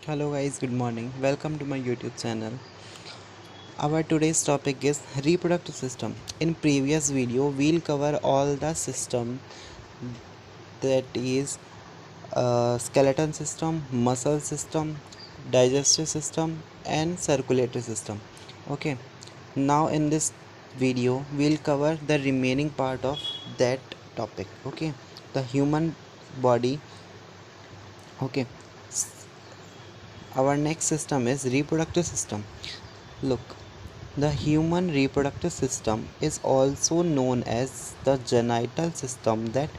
Hello guys, good morning. Welcome to my YouTube channel. Our today's topic is reproductive system. In previous video, we'll cover all the system that is skeleton system, muscle system, digestive system and circulatory system. Okay. Now in this video, we'll cover the remaining part of that topic. Okay. The human body. Okay. Our next system is reproductive system. Look, the human reproductive system is also known as the genital system that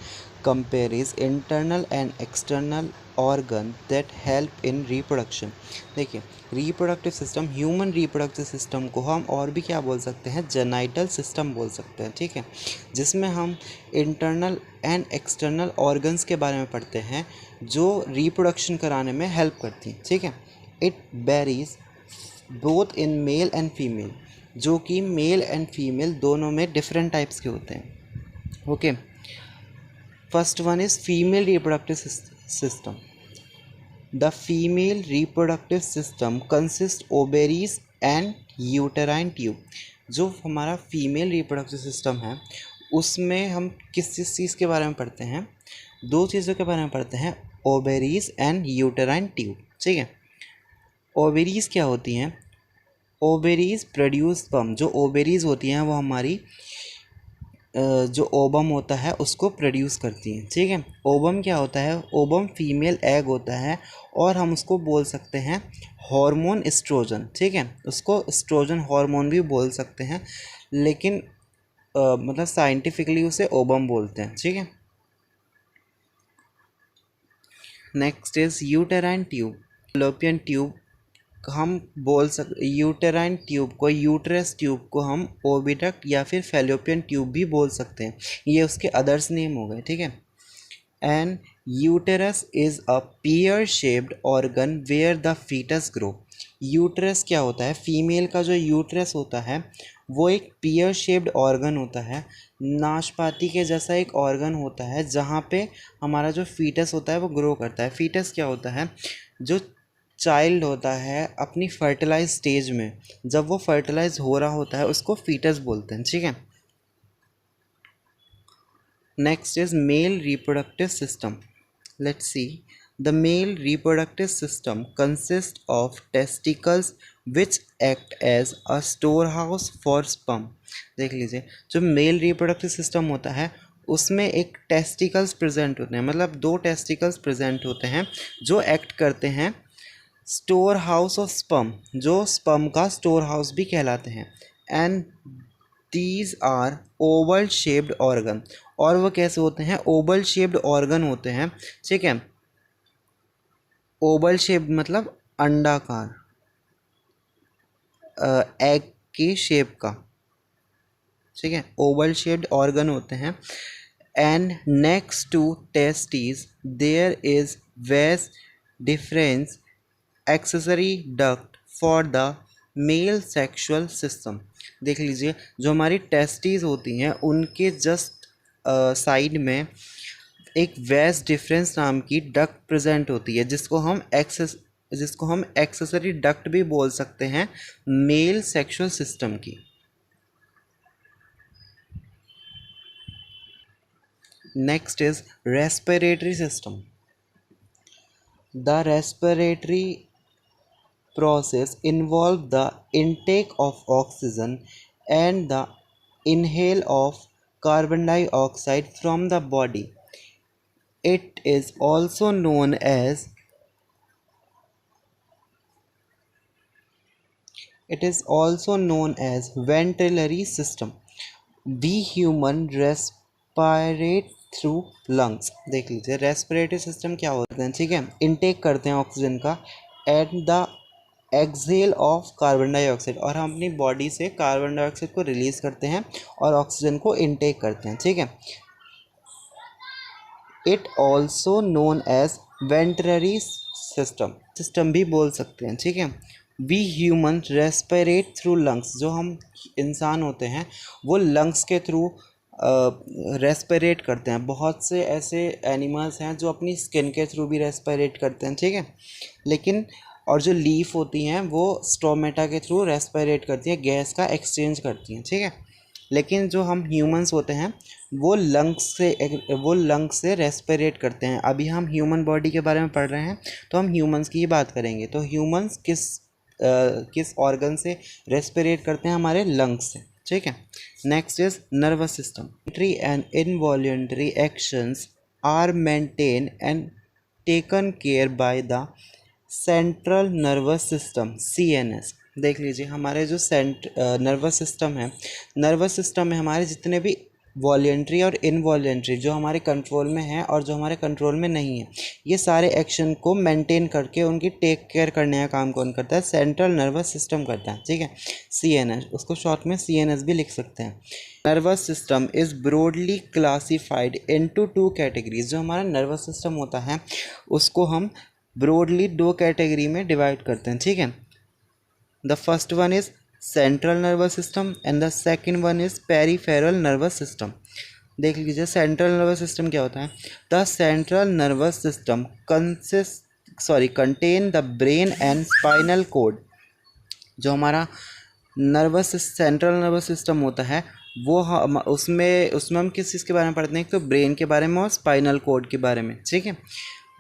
compares internal and external organ that help in reproduction. देखिए, reproductive system, human reproductive system को हम और भी क्या बोल सकते हैं, genital system बोल सकते हैं, ठीक है, जिसमें हम इंटरनल एंड एक्सटर्नल ऑर्गन्स के बारे में पढ़ते हैं जो रिप्रोडक्शन कराने में हेल्प करती हैं, ठीक है. It varies both in male and female, जो कि मेल एंड फीमेल दोनों में डिफरेंट टाइप्स के होते हैं. Okay, first one is female reproductive system. The female reproductive system consist ovaries and uterine tube. जो हमारा फीमेल रिप्रोडक्टिव सिस्टम है उसमें हम किस चीज़ के बारे में पढ़ते हैं, दो चीज़ों के बारे में पढ़ते हैं, ओवेरीज एंड यूटेराइन ट्यूब, ठीक है. ओवेरीज क्या होती हैं? Ovaries produce sperm. जो ओवेरीज होती हैं वो हमारी जो ओबम होता है उसको प्रोड्यूस करती हैं, ठीक है. ओबम क्या होता है? ओबम फीमेल एग होता है और हम उसको बोल सकते हैं हार्मोन एस्ट्रोजन, ठीक है. उसको एस्ट्रोजन हार्मोन भी बोल सकते हैं, लेकिन मतलब साइंटिफिकली उसे ओबम बोलते हैं, ठीक है. Next is uterine tube. Fallopian tube हम बोल सकते, यूटेराइन ट्यूब को, यूट्रस ट्यूब को हम ओविडक्ट या फिर फैलोपियन ट्यूब भी बोल सकते हैं. ये उसके अदर्स नेम हो गए, ठीक है. And uterus is a pear shaped organ where the foetus grow. Uterus क्या होता है? फीमेल का जो यूट्रस होता है वो एक पियर शेप्ड ऑर्गन होता है, नाशपाती के जैसा एक ऑर्गन होता है जहाँ पे हमारा जो फीटस होता है वो ग्रो करता है. फीटस क्या होता है? जो चाइल्ड होता है अपनी फर्टिलाइज स्टेज में, जब वो फर्टिलाइज हो रहा होता है उसको फीटस बोलते हैं, ठीक है. Next is male reproductive system. Let's see. The male reproductive system consist of testicles which act as a store house for sperm. देख लीजिए, जो मेल रिप्रोडक्टिव सिस्टम होता है उसमें एक टेस्टिकल्स प्रेजेंट होते हैं, मतलब दो टेस्टिकल्स प्रेजेंट होते हैं जो एक्ट करते हैं स्टोर हाउस ऑफ स्पर्म, जो स्पर्म का स्टोर हाउस भी कहलाते हैं. And these are oval shaped organ. और वो कैसे होते हैं? ओवल शेप्ड ऑर्गन होते हैं, ठीक है. ओवल शेप्ड मतलब अंडाकार, एग की शेप का, ठीक है. ओवल शेप्ड ऑर्गन होते हैं. And next to testis there is vas deferens accessory duct for the male sexual system. देख लीजिए, जो हमारी टेस्टीज होती हैं उनके जस्ट साइड में एक वेस डिफरेंस नाम की डक्ट प्रेजेंट होती है जिसको हम एक्सेसरी डक्ट भी बोल सकते हैं मेल सेक्सुअल सिस्टम की. Next is respiratory system. The respiratory process involve the intake of oxygen and the inhale of carbon dioxide from the body. It is also known as ventilatory system. We human respirate through lungs. देख लीजिए, respiratory system क्या होता है, ठीक है. Intake करते हैं oxygen का at the exhale of carbon dioxide, और हम अपनी बॉडी से कार्बन डाइऑक्साइड को रिलीज करते हैं और ऑक्सीजन को इनटेक करते हैं, ठीक है. It also known as ventilatory system भी बोल सकते हैं, ठीक है. We human respirate through lungs. जो हम इंसान होते हैं वो लंग्स के थ्रू रेस्पिरेट करते हैं. बहुत से ऐसे एनिमल्स हैं जो अपनी स्किन के थ्रू भी रेस्पिरेट करते हैं, ठीक है. लेकिन और जो लीफ होती हैं वो स्टोमेटा के थ्रू रेस्पिरेट करती हैं, गैस का एक्सचेंज करती हैं, ठीक है। लेकिन जो हम ह्यूमंस होते हैं वो लंग्स से रेस्पिरेट करते हैं। अभी हम ह्यूमन बॉडी के बारे में पढ़ रहे हैं तो हम ह्यूमंस की ही बात करेंगे। तो ह्यूमंस किस ऑर्गन से रेस्पिरेट करते हैं? हमारे लंग्स से, ठीक है। Next is nervous system. Voluntary and involuntary actions are maintain and taken care by the central nervous system, CNS। देख लीजिए, हमारे जो नर्वस सिस्टम है, नर्वस सिस्टम में हमारे जितने भी वॉलेंट्री और इनवॉलेंट्री जो हमारे कंट्रोल में है और जो हमारे कंट्रोल में नहीं है, ये सारे एक्शन को मेंटेन करके उनकी टेक केयर करने का काम कौन करता है? सेंट्रल नर्वस सिस्टम करता है, ठीक है। CNS, उसको शॉर्ट में CNS भी लिख सकते हैं। Nervous system is broadly classified into 2 categories. जो हमारा नर्वस सिस्टम होता है उसको हम ब्रॉडली 2 कैटेगरी में डिवाइड करते हैं, ठीक है। The first one is central nervous system and the second one is peripheral nervous system. देख लीजिए, सेंट्रल नर्वस सिस्टम क्या होता है? The central nervous system contain the brain and spinal cord. जो हमारा सेंट्रल नर्वस सिस्टम होता है वो उसमें हम किस चीज़ के बारे में पढ़ते हैं? एक तो ब्रेन के बारे में और स्पाइनल कोड के बारे में, ठीक है।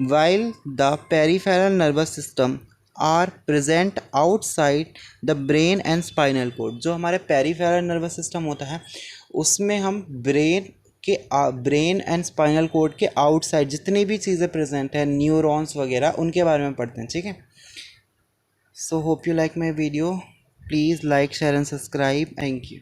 While the peripheral nervous system are present outside the brain and spinal cord. जो हमारे पेरिफेरल नर्वस सिस्टम होता है उसमें हम ब्रेन एंड स्पाइनल कोड के आउटसाइड जितनी भी चीज़ें प्रेजेंट है, न्यूरॉन्स वगैरह, उनके बारे में पढ़ते हैं, ठीक है। So hope you like my video. Please like, share and subscribe. Thank you.